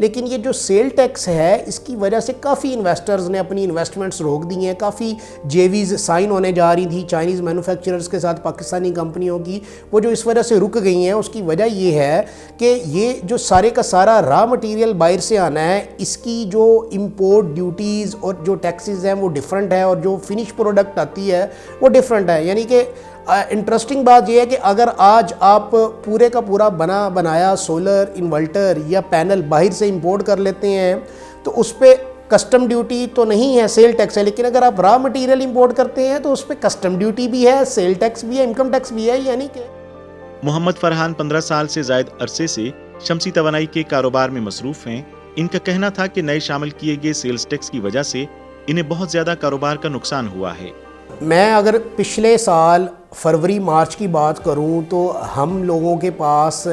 لیکن یہ جو سیل ٹیکس ہے اس کی وجہ سے کافی انویسٹرز نے اپنی انویسٹمنٹس روک دی ہیں، کافی JVs سائن ہونے جا رہی تھی چائنیز مینوفیکچررز کے ساتھ پاکستانی کمپنیوں کی، وہ جو اس وجہ سے رک گئی ہیں، اس کی وجہ یہ ہے کہ یہ جو سارے کا سارا را مٹیریل باہر سے آنا ہے، اس کی جو امپورٹ ڈیوٹیز اور جو ٹیکسز ہیں وہ ڈیفرنٹ ہے، اور جو فنش پروڈکٹ آتی ہے وہ ڈیفرنٹ ہے. یعنی کہ انٹرسٹنگ بات یہ ہے کہ اگر آج آپ پورے کا پورا بنایا سولر انورٹر یا پینل باہر سے امپورٹ کر لیتے ہیں تو اس پہ کسٹم ڈیوٹی تو نہیں ہے، سیل ٹیکس ہے. لیکن اگر آپ را مٹیریل امپورٹ کرتے ہیں تو اس پہ کسٹم ڈیوٹی بھی ہے، سیل ٹیکس بھی ہے، انکم ٹیکس بھی ہے. یعنی کہ محمد فرحان 15 سال سے زائد عرصے سے شمسی توانائی کے کاروبار میں مصروف ہیں. ان کا کہنا تھا کہ نئے شامل کیے گئے سیلز ٹیکس کی وجہ سے انہیں بہت زیادہ کاروبار کا نقصان ہوا ہے. میں اگر پچھلے سال فروری مارچ کی بات کروں تو ہم لوگوں کے پاس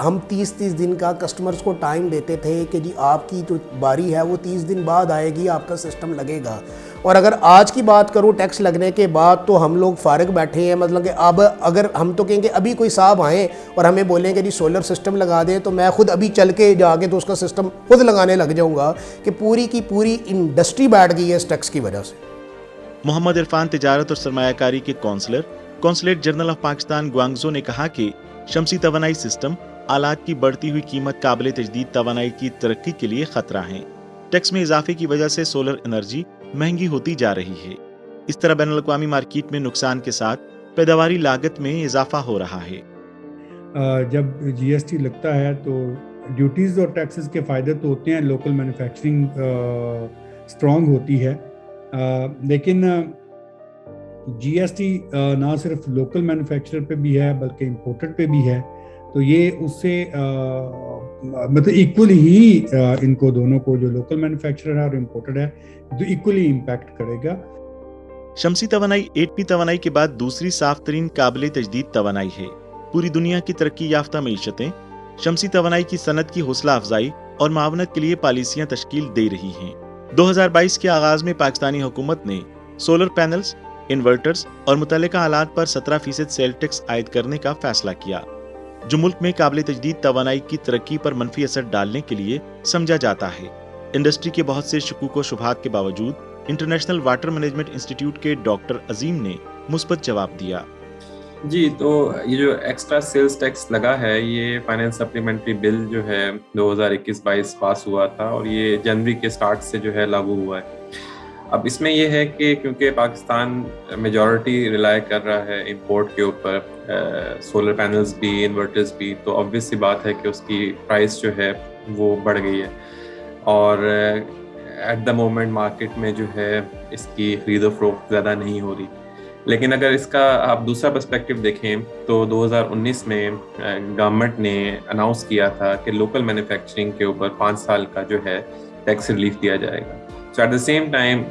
ہم 30 دن کا کسٹمرز کو ٹائم دیتے تھے کہ جی آپ کی جو باری ہے وہ 30 دن بعد آئے گی، آپ کا سسٹم لگے گا. اور اگر آج کی بات کروں ٹیکس لگنے کے بعد تو ہم لوگ فارغ بیٹھے ہیں. مطلب کہ اب اگر ہم تو کہیں گے ابھی کوئی صاحب آئیں اور ہمیں بولیں کہ جی سولر سسٹم لگا دیں تو میں خود ابھی چل کے جا کے تو اس کا سسٹم خود لگانے لگ جاؤں گا کہ پوری کی پوری انڈسٹری بیٹھ گئی ہے اس ٹیکس کی وجہ سے. محمد عرفان تجارت اور سرمایہ کاری کے consulate general of Pakistan Guangzhou نے کہا کہ شمسی توانائی سسٹم آلات کی بڑھتی ہوئی قیمت قابل تجدید توانائی کی ترقی کے لیے خطرہ ہیں. ٹیکس میں اضافے کی وجہ سے سولر انرجی مہنگی ہوتی جا رہی ہے. اس طرح بین الاقوامی مارکیٹ میں نقصان کے ساتھ پیداواری لاگت میں اضافہ ہو رہا ہے. جب GST لگتا ہے تو ڈیوٹیز اور ٹیکسز کے فائدے تو ہوتے ہیں، لوکل مینوفیکچرنگ اسٹرانگ ہوتی ہے، لیکن GST نہ صرف لوکل مینوفیکچرر پہ بھی ہے بلکہ امپورٹڈ پہ بھی ہے. تو یہ اس سے مطلب ایکولی ہی ان کو دونوں کو، جو لوکل مینوفیکچرر ہے اور امپورٹڈ ہے، تو ایکولی امپیکٹ کرے گا. شمسی توانائی 8P توانائی کے بعد دوسری صاف ترین قابل تجدید توانائی ہے. پوری دنیا کی ترقی یافتہ معیشتیں شمسی توانائی کی صنعت کی حوصلہ افزائی اور معاونت کے لیے پالیسیاں تشکیل دے رہی ہیں. 2022 کے آغاز میں پاکستانی حکومت نے سولر پینلز، انورٹرز اور متعلقہ آلات پر 17% سیل ٹیکس عائد کرنے کا فیصلہ کیا، جو ملک میں قابل تجدید توانائی کی ترقی پر منفی اثر ڈالنے کے لیے سمجھا جاتا ہے. انڈسٹری کے بہت سے شکوک و شبہات کے باوجود انٹرنیشنل واٹر مینجمنٹ انسٹیٹیوٹ کے ڈاکٹر عظیم نے مثبت جواب دیا. جی، تو یہ جو ایکسٹرا سیلز ٹیکس لگا ہے، یہ فائنینس سپلیمنٹری بل جو ہے 2021-22 پاس ہوا تھا اور یہ جنوری کے سٹارٹ سے جو ہے لاگو ہوا ہے. اب اس میں یہ ہے کہ کیونکہ پاکستان میجورٹی ریلائی کر رہا ہے امپورٹ کے اوپر، سولر پینلز بھی، انورٹرز بھی، تو obvious سی بات ہے کہ اس کی پرائس جو ہے وہ بڑھ گئی ہے اور ایٹ دا مومنٹ مارکیٹ میں جو ہے اس کی خرید و فروخت زیادہ نہیں ہو رہی. لیکن اگر اس کا آپ دوسرا پرسپیکٹیو دیکھیں تو 2019 میں گورنمنٹ نے اناؤنس کیا تھا کہ لوکل مینوفیکچرنگ کے اوپر 5 سال کا جو ہے ٹیکس ریلیف دیا جائے گا. So at the same time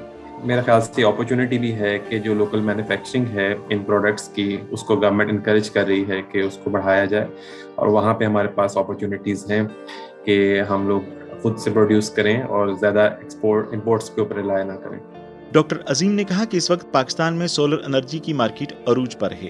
میرا خیال سے اپرچونٹی بھی ہے کہ جو لوکل مینوفیکچرنگ ہے ان پروڈکٹس کی، اس کو گورنمنٹ انکریج کر رہی ہے کہ اس کو بڑھایا جائے، اور وہاں پہ ہمارے پاس اپرچونٹیز ہیں کہ ہم لوگ خود سے پروڈیوس کریں اور زیادہ امپورٹس کے اوپر ریلائی نہ کریں. ڈاکٹر عظیم نے کہا کہ اس وقت پاکستان میں سولر انرجی کی مارکیٹ عروج پر ہے.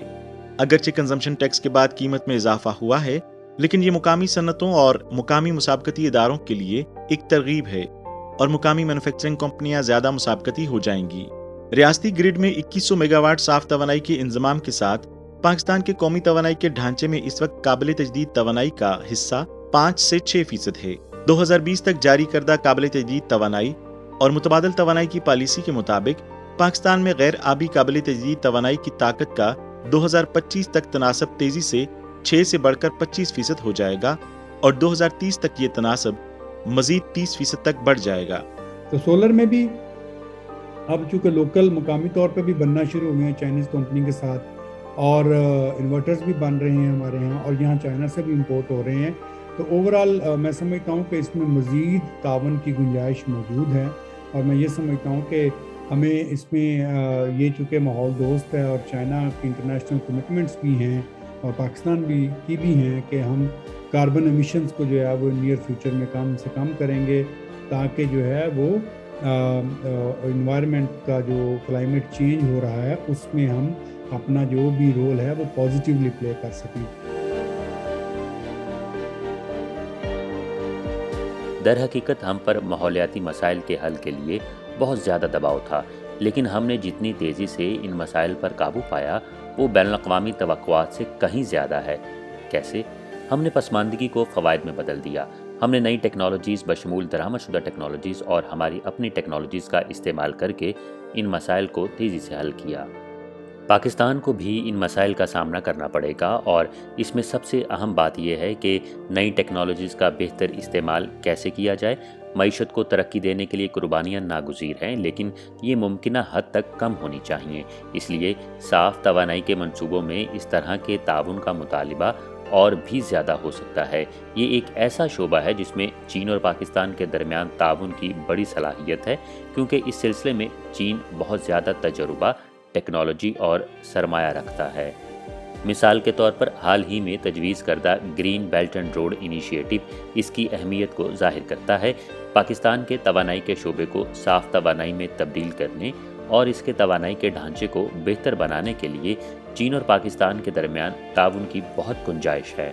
اگرچہ کنزمپشن ٹیکس کے بعد قیمت میں اضافہ ہوا ہے، لیکن یہ مقامی صنعتوں اور مقامی مسابقتی اداروں کے لیے ایک ترغیب ہے اور مقامی مینوفیکچرنگ کمپنیاں زیادہ مسابقتی ہو جائیں گی. ریاستی گرڈ میں 2100 میگا واٹ صاف توانائی کے انضمام کے ساتھ پاکستان کے قومی توانائی کے ڈھانچے میں اس وقت قابل تجدید توانائی کا حصہ 5 سے 6% ہے. 2020 تک جاری کردہ قابل تجدید توانائی اور متبادل توانائی کی پالیسی کے مطابق پاکستان میں غیر آبی قابل تجدید توانائی کی طاقت کا 2025 تک تناسب تیزی سے 6 سے بڑھ کر 25% ہو جائے گا اور 2030 تک یہ تناسب مزید 30% تک بڑھ جائے گا. تو سولر میں بھی اب چونکہ لوکل مقامی طور پہ بھی بننا شروع ہوئے ہیں چائنیز کمپنی کے ساتھ، اور انورٹرز بھی بن رہے ہیں ہمارے یہاں، اور یہاں چائنا سے بھی امپورٹ ہو رہے ہیں. تو اوورآل میں سمجھتا ہوں کہ اس میں مزید تعاون کی گنجائش موجود ہے، اور میں یہ سمجھتا ہوں کہ ہمیں اس میں یہ چونکہ ماحول دوست ہے اور چائنا کی انٹرنیشنل کمٹمنٹس بھی ہیں اور پاکستان بھی ہیں کہ ہم کاربن ایمیشنز کو جو ہے وہ نیئر فیوچر میں کم سے کم کریں گے، تاکہ جو ہے وہ انوائرمنٹ کا جو کلائمیٹ چینج ہو رہا ہے اس میں ہم اپنا جو بھی رول ہے وہ پازیٹیولی پلے کر سکیں. در حقیقت ہم پر ماحولیاتی مسائل کے حل کے لیے بہت زیادہ دباؤ تھا، لیکن ہم نے جتنی تیزی سے ان مسائل پر قابو پایا وہ بین الاقوامی توقعات سے کہیں زیادہ ہے۔ کیسے؟ ہم نے پسماندگی کو فوائد میں بدل دیا۔ ہم نے نئی ٹیکنالوجیز بشمول درآمد شدہ ٹیکنالوجیز اور ہماری اپنی ٹیکنالوجیز کا استعمال کر کے ان مسائل کو تیزی سے حل کیا۔ پاکستان کو بھی ان مسائل کا سامنا کرنا پڑے گا، اور اس میں سب سے اہم بات یہ ہے کہ نئی ٹیکنالوجیز کا بہتر استعمال کیسے کیا جائے۔ معیشت کو ترقی دینے کے لیے قربانیاں ناگزیر ہیں، لیکن یہ ممکنہ حد تک کم ہونی چاہیے۔ اس لیے صاف توانائی کے منصوبوں میں اس طرح کے تعاون کا مطالبہ اور بھی زیادہ ہو سکتا ہے۔ یہ ایک ایسا شعبہ ہے جس میں چین اور پاکستان کے درمیان تعاون کی بڑی صلاحیت ہے، کیونکہ اس سلسلے میں چین بہت زیادہ تجربہ، ٹیکنالوجی اور سرمایہ رکھتا ہے۔ مثال کے طور پر حال ہی میں تجویز کردہ green belt and road initiative اس کی اہمیت کو ظاہر کرتا ہے۔ پاکستان کے توانائی کے شعبے کو صاف توانائی میں تبدیل کرنے اور اس کے توانائی کے ڈھانچے کو بہتر بنانے کے لیے چین اور پاکستان کے درمیان تعاون کی بہت گنجائش ہے۔